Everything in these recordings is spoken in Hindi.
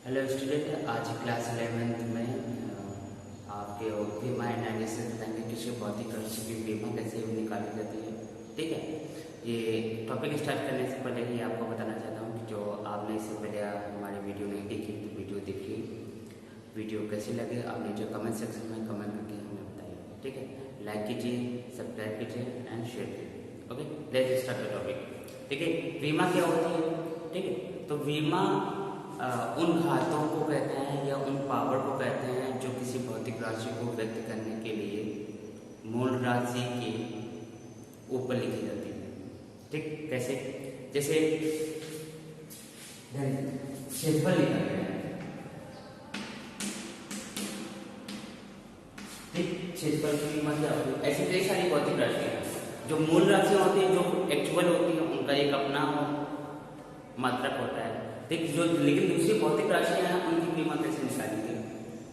हेलो स्टूडेंट, आज क्लास 11th में आपके बीमा एनालिसिस बताएंगे कि भौतिक राशि की बीमा कैसे निकाली जाती है। ठीक है, ये टॉपिक स्टार्ट करने से पहले ही आपको बताना चाहता हूँ कि जो आपने इससे पहले हमारी वीडियो नहीं देखी तो वीडियो देखिए। वीडियो कैसी लगे आपने जो कमेंट सेक्शन में कमेंट करके हमें बताइए। ठीक है, लाइक कीजिए, सब्सक्राइब कीजिए एंड शेयर कीजिए। Okay, let's start the topic. ठीक है, बीमा क्या होती है? ठीक है, तो बीमा उन घातों को कहते हैं या उन पावर को कहते हैं जो किसी भौतिक राशि को व्यक्त करने के लिए मूल राशि के ऊपर लिखी जाती है। ठीक, कैसे? जैसे क्षेत्रफल लिखा गया है। ठीक, क्षेत्रफल की कीमत क्या होती है? ऐसी कई सारी भौतिक राशियां हैं जो मूल राशियां होती हैं, जो एक्चुअल होती है, उनका एक अपना मात्रक होता है। ठीक, जो लेकिन दूसरी भौतिक राशियां हैं उनकी बीमा कैसे निकालेंगे?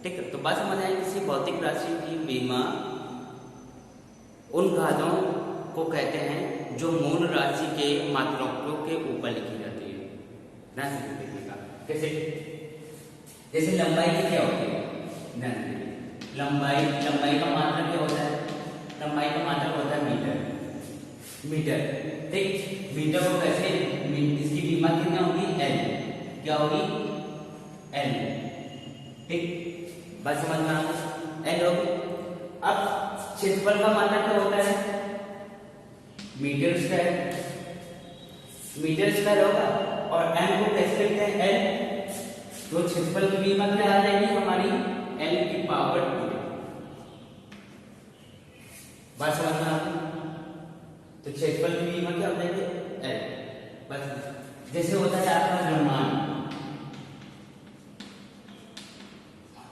ठीक है, तो बात समझ आए। किसी भौतिक राशि की बीमा उन घातों को कहते हैं जो मूल राशि के मात्रकों के ऊपर लिखी जाती है। ध्यान से देखिएगा। कैसे? जैसे लंबाई की क्या होती है? लंबाई का मात्रक क्या होता है? लंबाई का मात्रक होता है मीटर। ठीक, मीटर को कैसे, इसकी बीमा कितना होगी? एल। क्या होगी? एल। ठीक, बात समझ में आ गई? एल होगी। अब क्षेत्रफल का मात्रक क्या होता है? मीटर स्क्वायर होगा। और एम को कैसे लिखते हैं? एल। तो क्षेत्रफल की बीमा क्या आ जाएगी हमारी? एल की पावर 2। बात समझ में आ गई? तो क्षेत्रफल की बीमा क्या हो जाएगी? एल। बस जैसे होता है आपका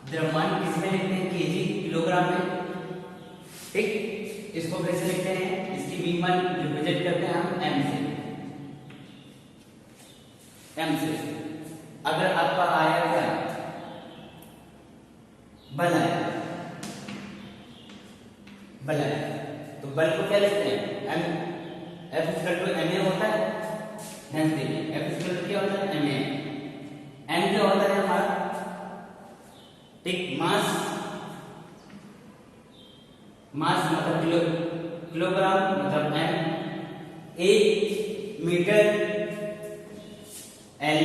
द्रव्यमान किसमें लिखते हैं? केजी, किलोग्राम में। ठीक, इसको कैसे लिखते हैं? इसकी बीमा रिप्रेजेंट करते हैं हम एम से। अगर आपका आया क्या? बल आया, तो बल को क्या लिखते हैं? M. F equal to M A होता है। ध्यान से देखिए, एफ इक्वल टू क्या होता है? M A. एम क्या होता है हमारा? ठीक, मास मतलब किलोग्राम मतलब एम। एक मीटर एल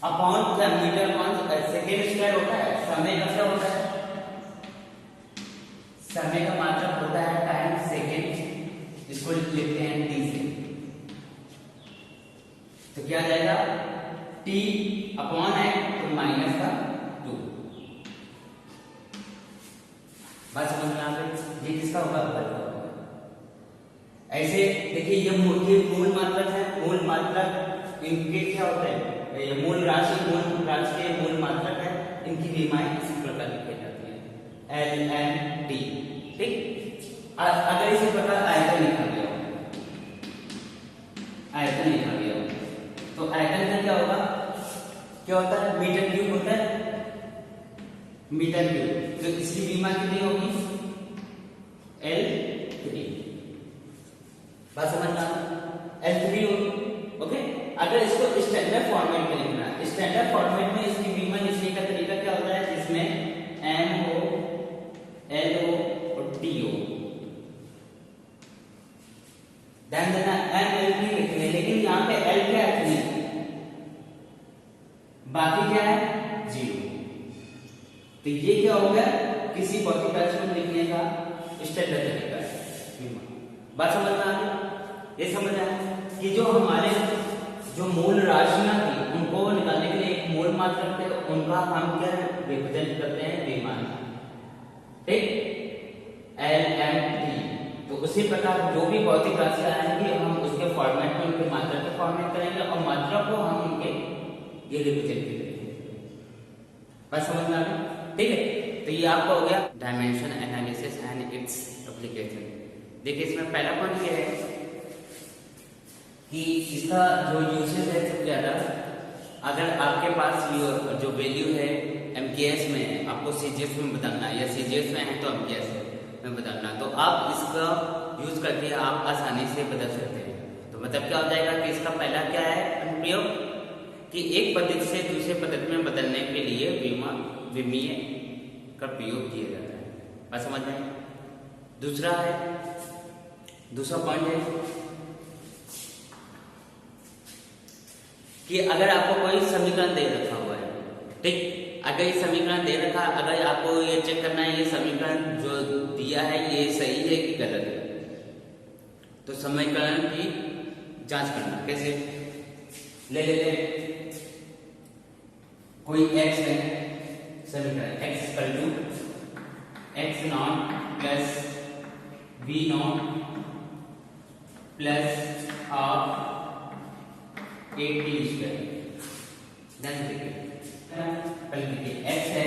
अपॉन क्या? मीटर अपॉन सेकेंड स्क्वायर होता है। समय का क्या होता है? समय का मात्रक होता है टाइम सेकेंड। इसको लिखते हैं टी से। तो क्या आ जाएगा? टी अपॉन है तो माइनस का 2। बात समझ में आ गई? ये किसका होगा? बल का होगा। ऐसे देखिए, ये मूल मात्रक है। मूल मात्रक इनके क्या होता है? ये मूल राशि के मूल मात्रक है। इनकी बीमाएं इस प्रकार लिखी जाती है, एल एन टी। ठीक, अगर इसी प्रकार आयतन लिखा गया तो आयतन का क्या होगा? क्या होता है? मीटर क्यूब होता है। मीटर क्यूब, तो इसकी बीमा कितनी होगी? L3। बात समझ में? L3 होगी। ओके, अगर इसको स्टैंडर्ड फॉर्मेट में लिखना है, स्टैंडर्ड फॉर्मेट में इसकी बीमा लिखने का तरीका क्या होता है? इसमें M हो, L हो और T हो। ध्यान देना, M L लिखेंगे, लेकिन यहाँ पे L क्या है? बाकी क्या है? 0। तो ये क्या हो गया? किसी भौतिक राशि को लिखने का स्टैंडर्ड तरीका है। बात समझ में आ गई? ये समझ आया कि जो हमारे मूल राशियां थी उनको निकालने के लिए एक मूल मात्रक थे, उनका हम क्या रिप्रेजेंट करते हैं? बेमान। ठीक, एल एम टी। तो उसी प्रकार जो भी भौतिक राशियां आएंगी हम उसके फॉर्मेट में उनके मात्रक के फॉर्मेट करेंगे और मात्रक को हम उनके ये रिप्रेजेंट करेंगे। बात समझ में आ गई? ठीक है, तो ये आपका हो गया dimension analysis and its application. देखिए, इसमें पहला पॉइंट ये है कि इसका जो यूसेज है सबसे ज्यादा, अगर आपके पास जो वैल्यू है एमकेएस में है, आपको सीजीएस में बदलना है, या सीजीएस में है तो एमकेएस में बदलना, तो आप इसका यूज करके आप आसानी से बदल सकते हैं। तो मतलब क्या हो जाएगा कि इसका पहला क्या है? अनुप्रयोग कि एक पद्धति से दूसरे पद्धति में बदलने के लिए विमीय का प्रयोग किया जाता है। बात समझ में? दूसरा पॉइंट है कि अगर आपको कोई समीकरण दे रखा हुआ है, ठीक, अगर ये समीकरण दे रखा, अगर आपको ये चेक करना है ये समीकरण जो दिया है ये सही है कि गलत है, तो समीकरण की जांच करना कैसे? ले लेते हैं कोई x है, समीकरण x equal to x not plus v not plus half 8t square. ध्यान देखिए, पहले देखिए x है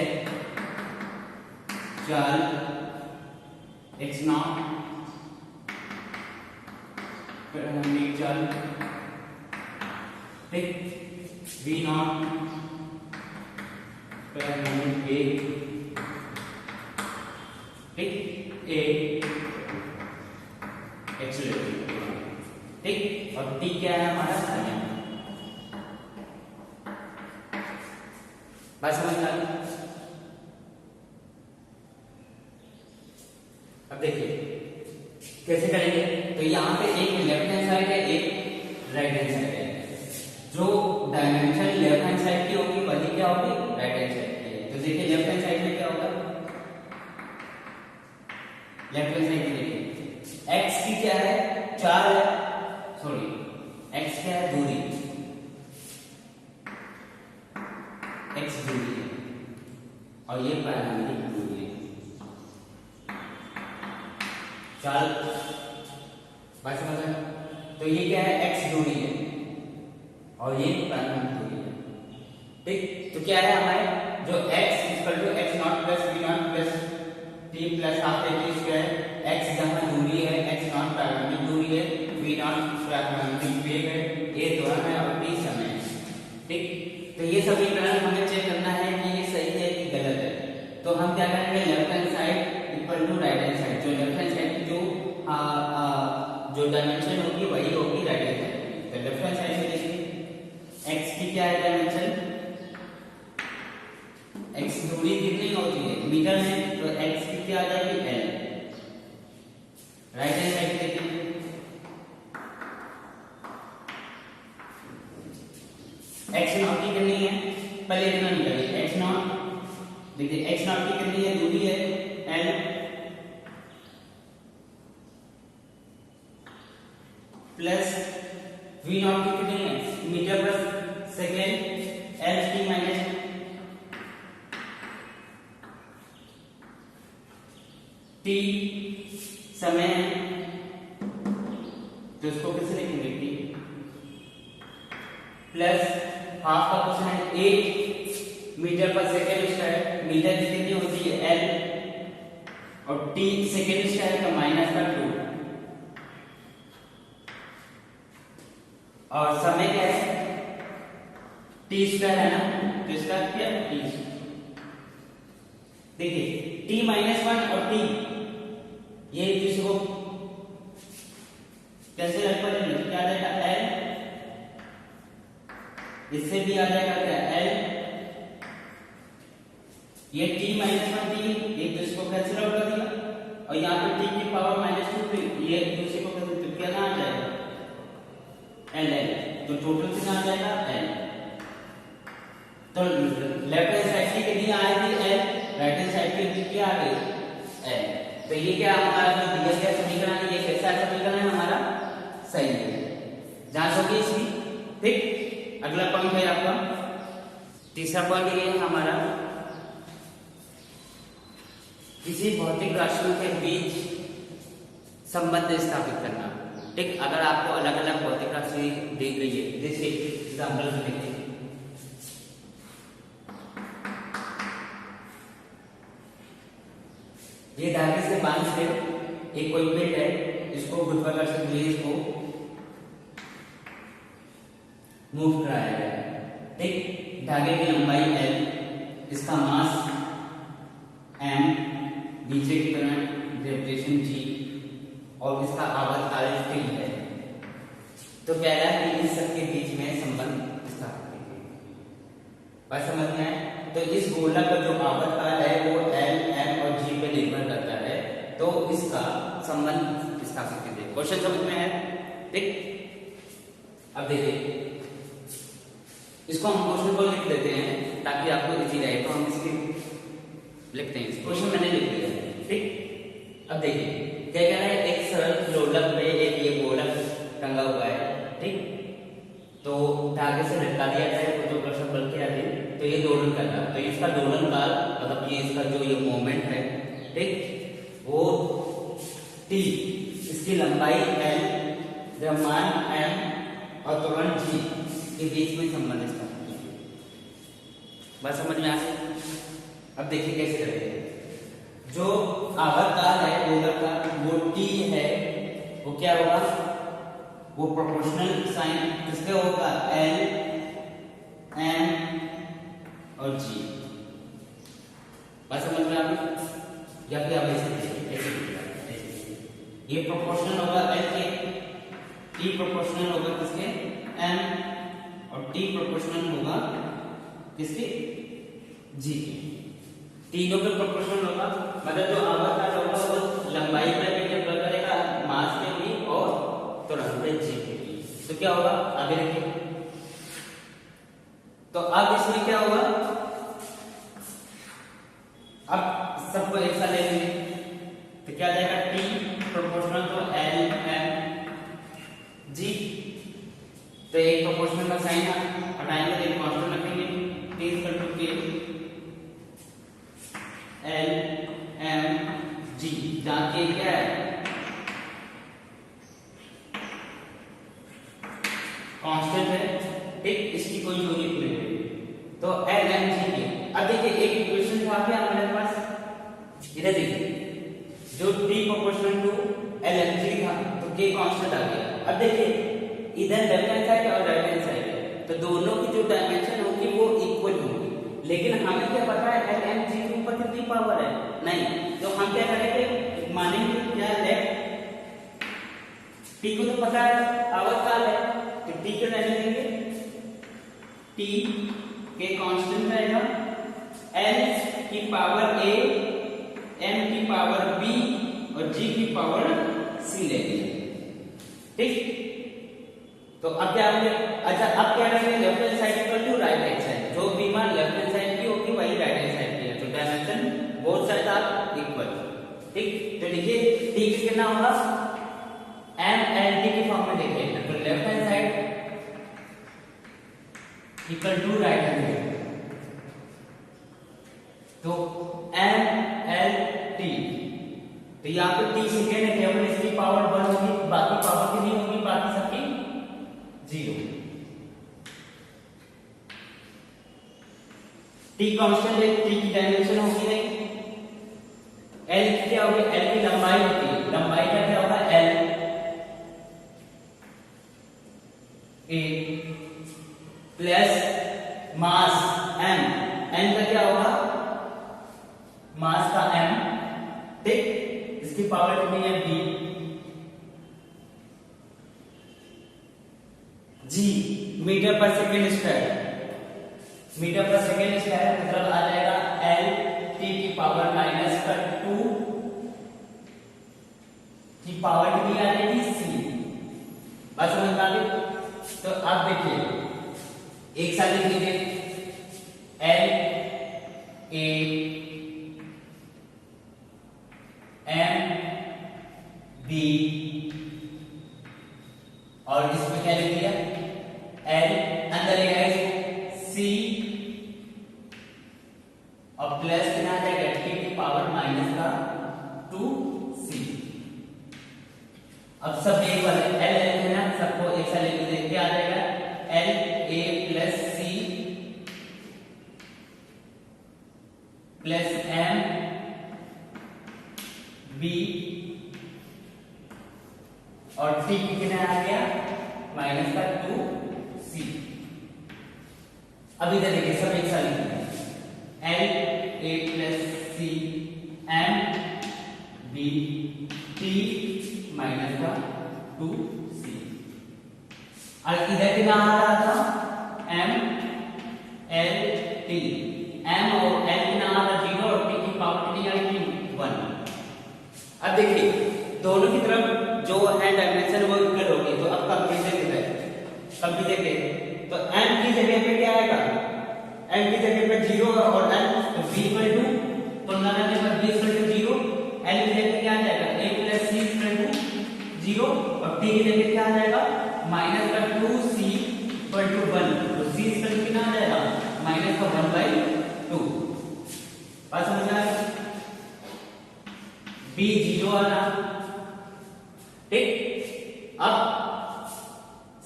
चल x नॉट, फिर हमने चल ठीक v नॉट, फिर हमने a ठीक a एक्सेलरेटर ठीक, और t क्या है हमारा समय। बात समझ में आ गई? अब देखिए कैसे करेंगे। तो यहाँ पे एक लेफ्ट हैंड साइड है, एक राइट हैंड साइड है। जो डायमेंशन लेफ्ट हैंड साइड की होगी वही क्या होगी, राइट हैंड साइड की है। तो देखिए लेफ्ट हैंड साइड में क्या होगा, लेफ्ट हैंड साइड में देखिए x की क्या है 4 है, सॉरी x क्या है दूरी, x दूरी है और ये प्रारंभिक दूरी है। चल बात समझ में? तो ये क्या है x दूरी है और ये प्रारंभिक दूरी है ठीक। तो क्या है हमारे जो x equal to x not plus v not plus t plus half a square, x जहां दूरी है, x नॉट प्रारंभिक दूरी है, v नॉट प्रारंभिक वेग है, a त्वरण है और t समय है ठीक। तो ये समीकरण हमें चेक करना है कि ये सही है कि गलत है। तो हम क्या करेंगे, left hand side equal to right hand side, जो लेफ्ट हैंड साइड की जो डायमेंशन होगी वही होगी राइट हैंड साइड। तो लेफ्ट हैंड साइड में देखिए x की क्या है डायमेंशन, x दूरी कितनी होती है मीटर में, तो x की क्या आ जाएगी l। राइट हैंड साइड देखिए x नॉट की कितनी है, पहले इतना निकालिए x नॉट, देखिए x नॉट की कितनी है दूरी है l प्लस v नॉट की कितनी है मीटर पर second l t minus t समय है, तो इसको कैसे लिखेंगे t प्लस हाफ का क्वेश्चन है 8 मीटर पर सेकेंड स्क्वायर, मीटर की कितनी होती है l और t सेकेंड स्क्वायर का माइनस का 2 और समय क्या है t स्क्वायर है ना, तो इसका क्या t। देखिए t माइनस 1 और t ये किसी को कैसे रख पड़ेगा, क्या आ जाएगा l, इससे भी आ जाएगा क्या l, ये t माइनस 1 t एक दूसरे को कैंसिल आउट कर दिया और यहाँ पे t की पावर -2 ये एक दूसरे को कैंसिल, तो क्या आ जाएगा l, तो टोटल कितना आ जाएगा l। तो लेफ्ट हैंड साइड की कितनी आएगी l, राइट हैंड साइड की क्या आ गई l। तो ये क्या हमारा जो दिया गया समीकरण है, ये कैसा समीकरण है हमारा, सही है, जांच होगी इसकी ठीक। अगला पॉइंट है आपका तीसरा पॉइंट, ये है हमारा किसी भौतिक राशियों के बीच संबंध स्थापित करना ठीक। अगर आपको अलग अलग भौतिक राशि दी गई है, जैसे एग्जाम्पल में देखिए ये धागे से बांध से एक कोई प्लेट है, इसको गुरुत्वाकर्षण रिलीज को मूव कराया गया ठीक। धागे की लंबाई l, इसका मास m, नीचे की तरफ ग्रेविटेशन g और इसका आवर्त t है। तो कह रहा है कि इन सब के बीच में संबंध स्थापित कीजिए बात समझ में आए? तो इस गोलक का जो आवर्तकाल है वो एल, एम और जी पे निर्भर करता है, तो इसका संबंध स्थापित कीजिए। क्वेश्चन समझ में है? ठीक, अब देखिए इसको हम क्वेश्चन को लिख देते हैं ताकि आपको इजी रहे, तो हम इसकी लिखते हैं। क्वेश्चन मैंने लिख दिया है, ठीक। अब देखिए क्या कह रहा है, एक सरल लोलक पे एक ये गोलक टंगा हुआ है, ठीक। तो धागे से लटका दिया जाए तो जो प्रश्न बल के आते हैं, तो ये दोलन कर रहा है, तो इसका दोलन काल मतलब ये इसका जो ये मोमेंट है, ठीक, वो टी, इसकी लंबाई एल, द्रव्यमान एम और त्वरण जी के बीच में संबंध स्थापित कीजिए। बात समझ में आ गई? अब देखिए कैसे करेंगे। जो आवर्तकाल है गोलक का वो टी है, वो क्या होगा, वो प्रोपोर्शनल साइन किसके होगा, एल, एम और जी। बात समझ में आ गई? या फिर आप ऐसे ये प्रोपोर्शनल होगा एल के, टी प्रोपोर्शनल होगा किसके, एम, और टी प्रोपोर्शनल होगा किसके, जी के। तीनों पे प्रोपोर्शनल होगा, मतलब जो आवर्तकाल होगा वो लंबाई पे भी निर्भर करेगा, मास पे भी और त्वरण पे जी पे भी। तो क्या होगा, आगे देखिए। तो अब इसमें क्या होगा, अब सबको एक साथ ले लेंगे तो क्या आ जाएगा, टी प्रोपोर्शनल तो एल, एम, जी। तो एक प्रोपोर्शनल का साइन हटाएंगे तो एक कांस्टेंट रखेंगे, टी इक्वल टू के एल, एम, जी, जहां के क्या है, कांस्टेंट है, ठीक, इसकी कोई यूनिट नहीं है। तो एल, एम, जी के। अब देखिए एक इक्वेशन था क्या हमारे पास, इधर देखिए, जो T proportional to L, M, G था, तो के कांस्टेंट आ गया। अब देखिए इधर लेफ्ट हैंड साइड और राइट हैंड साइड है, तो दोनों की जो डायमेंशन होगी वो इक्वल होगी, लेकिन हमें क्या पता है एल, एम, जी के ऊपर कितनी पावर है, नहीं। तो हम क्या करेंगे, मानेंगे क्या, लेफ्ट टी को तो पता है आवर्तकाल है, तो टी के वैल्यू लेंगे, टी के कांस्टेंट रहेगा एल की पावर ए, एम की पावर बी और जी की पावर सी लेंगे, ठीक। तो अब क्या होंगे, अच्छा अब क्या करेंगे, left hand side equal to right hand side, जो भी मान लेफ्ट हैंड साइड की होगी वही राइट हैंड साइड की है, तो dimension both side are equal, ठीक। तो देखिए टी कितना होगा, एम एल टी की फॉर्म में देखिए, तो left hand side equal to right hand side, तो एम एल टी, तो यहाँ पे टी सेकेंड है, केवल इसकी पावर 1 होगी, बाकी पावर कितनी होगी, बाकी सबकी 0। टी कांस्टेंट है, टी की डायमेंशन होगी नहीं, एल क्या होगी, एल की लंबाई होती है, लंबाई का क्या होगा, L A plus mass M, M का क्या होगा, मास का एम, ठीक, इसकी पावर कितनी है, बी, जी मीटर पर सेकेंड स्क्वायर, मीटर पर सेकेंड स्क्वायर मतलब आ जाएगा एल टी की पावर माइनस का 2 की पावर कितनी आ जाएगी, सी। बात समझ में आ गई? तो आप देखिए एक साथ लिख लीजिए, एल ए एम बी और इसमें क्या लिख दिया, एल अंदर है सी और प्लस कितना आ जाएगा, टी की पावर माइनस का 2c। अब सब एक बार एल है ना, सबको एक साथ लिख दे, क्या आ जाएगा, L A plus C plus M B और टी कितना आ गया, माइनस का 2c। अब इधर देखिए सब एक साथ लिखेंगे, L A plus C M B T minus का 2c। और इधर कितना आ रहा था, M L A T, M और एल की नाम आता 0 और टी की पावर कितनी आएगी 1। अब देखिए दोनों की तरफ जो है डायमेंशन वो इक्वल होगी, तो अब कंपेरिजन कितना है, कंपेरिजन के तो एम की जगह पे क्या आएगा, एम की जगह पे 0 और एल तो b इक्वल टू, तो ना करने पर b इक्वल टू 0, एल की जगह क्या आ जाएगा a plus c equal to 0 और t की जगह क्या आ जाएगा माइनस का 2c इक्वल टू 1, तो c इक्वल टू कितना आ जाएगा माइनस का 1/2। बात समझ में आ गई, b 0 आना, ठीक। अब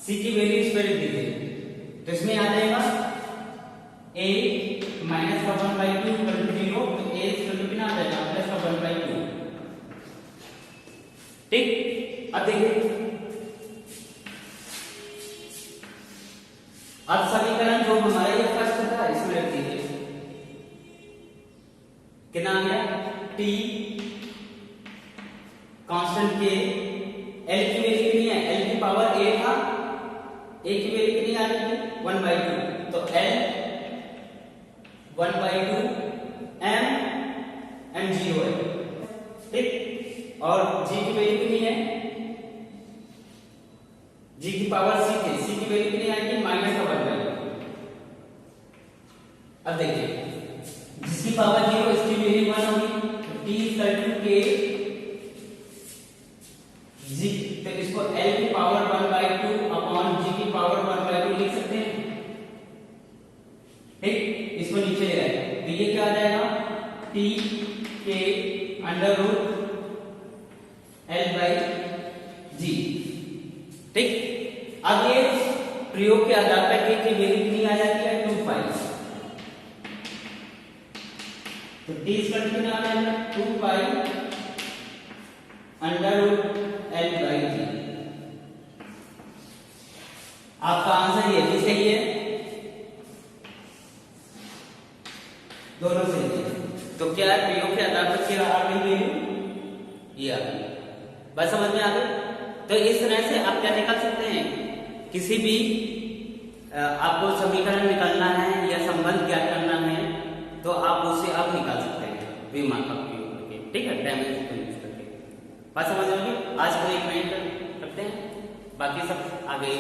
c की वैल्यू इस पर लिख दीजिए, तो इसमें आ जाएगा a माइनस का 1/2 इक्वल टू 0, तो a इक्वल टू कितना आ जाएगा प्लस का 1/2, ठीक। अब देखिए अब समीकरण जो हमारा ये फर्स्ट था इसमें रख दीजिए, कितना आ गया t कांस्टेंट के, l की वैल्यू कितनी है, l की पावर a था, a की वैल्यू कितनी आ रही है 1/2, तो l 1/2 m 0 है, ठीक। और g की वैल्यू कितनी है, g की पावर c थे, c की वैल्यू कितनी आएगी माइनस का 1/2। अब देखिए जिसकी पावर 0 इसकी वैल्यू 1 होगी, तो t equal to k g, तो इसको l की पावर 1/2 अपॉन g की पावर 1/2 लिख सकते हैं, ठीक। इसको नीचे ले आए तो ये क्या आ जाएगा t k under root l/g, ठीक। अब ये प्रयोग के आधार पर k की वैल्यू कितनी आ जाती है 2π, तो t इक्वल टू कितना आ जाएगा 2π अंडर रूट l/g। आपका आंसर ये भी सही है, दोनों सही है, तो क्या है प्रयोग के आधार पर क्या आ गई वैल्यू, ये आ गई। बस समझ में आ गई। तो इस तरह से आप क्या निकाल सकते हैं, किसी भी आपको समीकरण निकालना है या संबंध ज्ञात करना है तो आप उसे आप निकाल सकते हैं विमा का उपयोग करके, ठीक है, डायमेंशन को यूज करके। बात समझ में आ गई। आज को एक मिनट रखते हैं, बाकी सब आगे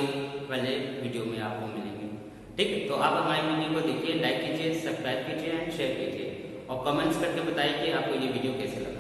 वाले वीडियो में आपको मिलेंगे, ठीक है। तो आप हमारे वीडियो को देखिए, लाइक कीजिए, सब्सक्राइब कीजिए एंड शेयर कीजिए और कमेंट्स करके बताइए कि आपको ये वीडियो कैसे लगा।